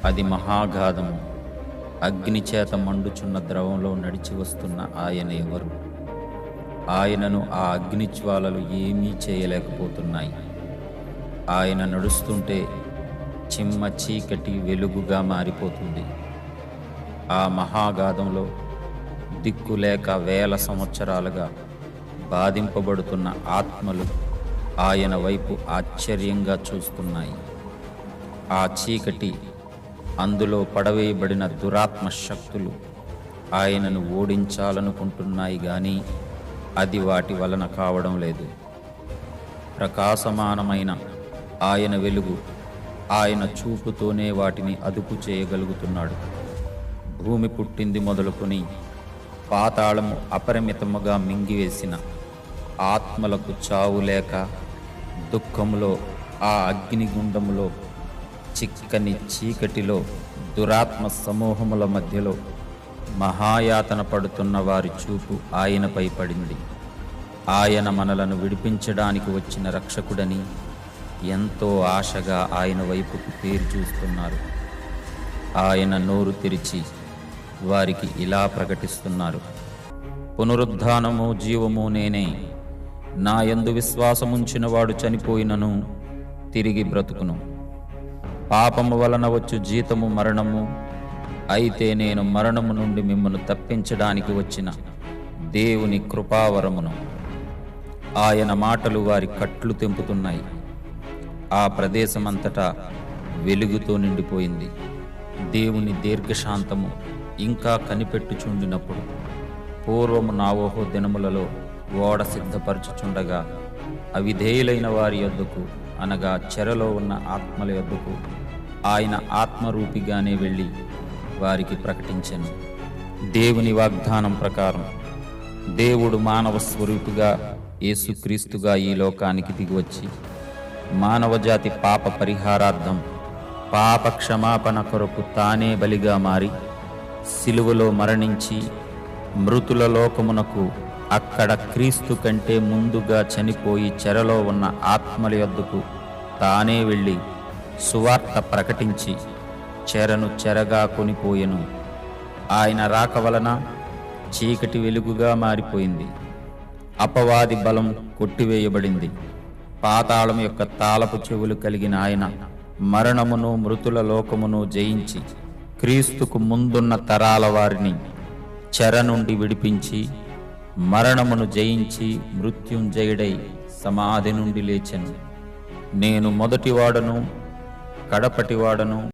అది మహాగాధము. అగ్నిచేత మండుచున్న ద్రవంలో నడిచి వస్తున్న ఆయన ఎవరు? ఆయనను ఆ అగ్నిజ్వాలలు ఏమీ చేయలేకపోతున్నాయి. ఆయన నడుస్తుంటే చిమ్మ చీకటి వెలుగుగా మారిపోతుంది. ఆ మహాగాధంలో దిక్కులేక వేల సంవత్సరాలుగా బాధింపబడుతున్న ఆత్మలు ఆయన వైపు ఆశ్చర్యంగా చూస్తున్నాయి. ఆ చీకటి, అందులో పడవేయబడిన దురాత్మ శక్తులు ఆయనను ఓడించాలనుకుంటున్నాయి, కానీ అది వాటి వలన కావడం లేదు. ప్రకాశమానమైన ఆయన వెలుగు ఆయన చూపుతోనే వాటిని అదుపు చేయగలుగుతున్నాడు. భూమి పుట్టింది మొదలుకొని పాతాళము అపరిమితముగా మింగివేసిన ఆత్మలకు చావు లేక దుఃఖములో, ఆ అగ్నిగుండములో, చిక్కని చీకటిలో, దురాత్మ సమూహముల మధ్యలో మహాయాతన పడుతున్న వారి చూపు ఆయనపై పడింది. ఆయన మనలను విడిపించడానికి వచ్చిన రక్షకుడని ఎంతో ఆశగా ఆయన వైపుకు తేరి చూస్తున్నారు. ఆయన నోరు తెరిచి వారికి ఇలా ప్రకటిస్తున్నారు: పునరుద్ధానము జీవము నేనే. నా యందు విశ్వాసముంచిన వాడు చనిపోయినను తిరిగి బ్రతుకును. పాపము వలన వచ్చు జీతము మరణము. అయితే నేను మరణము నుండి మిమ్మల్ని తప్పించడానికి వచ్చిన దేవుని కృపావరమును. ఆయన మాటలు వారి కట్లు తెంపుతున్నాయి. ఆ ప్రదేశమంతటా వెలుగుతో నిండిపోయింది. దేవుని దీర్ఘశాంతము ఇంకా కనిపెట్టుచుండినప్పుడు, పూర్వము నావోహో దినములలో ఓడ సిద్ధపరచుచుండగా అవిధేయులైన వారి యొద్దకు, అనగా చెరలో ఉన్న ఆత్మల యొద్దకు ఆయన ఆత్మరూపిగానే వెళ్ళి వారికి ప్రకటించెను. దేవుని వాగ్దానం ప్రకారం దేవుడు మానవ స్వరూపిగా యేసుక్రీస్తుగా ఈ లోకానికి దిగివచ్చి మానవజాతి పాప పరిహారార్థం, పాప క్షమాపణ కొరకు తానే బలిగా మారి సిలువలో మరణించి మృతుల లోకమునకు, అక్కడ క్రీస్తు కంటే ముందుగా చనిపోయి చెరలో ఉన్న ఆత్మల యొద్దకు తానే వెళ్ళి సువార్త ప్రకటించి చెరను చెరగా కొనిపోయెను. ఆయన రాక వలన చీకటి వెలుగుగా మారిపోయింది. అపవాది బలం కొట్టివేయబడింది. పాతాళం యొక్క తాళపు చెవులు కలిగిన ఆయన మరణమును, మృతుల లోకమును జయించి క్రీస్తుకు ముందున్న తరాల వారిని చెర నుండి విడిపించి, మరణమును జయించి మృత్యుంజయుడై సమాధి నుండి లేచెను. నేను మొదటివాడను, కడపటివాడను,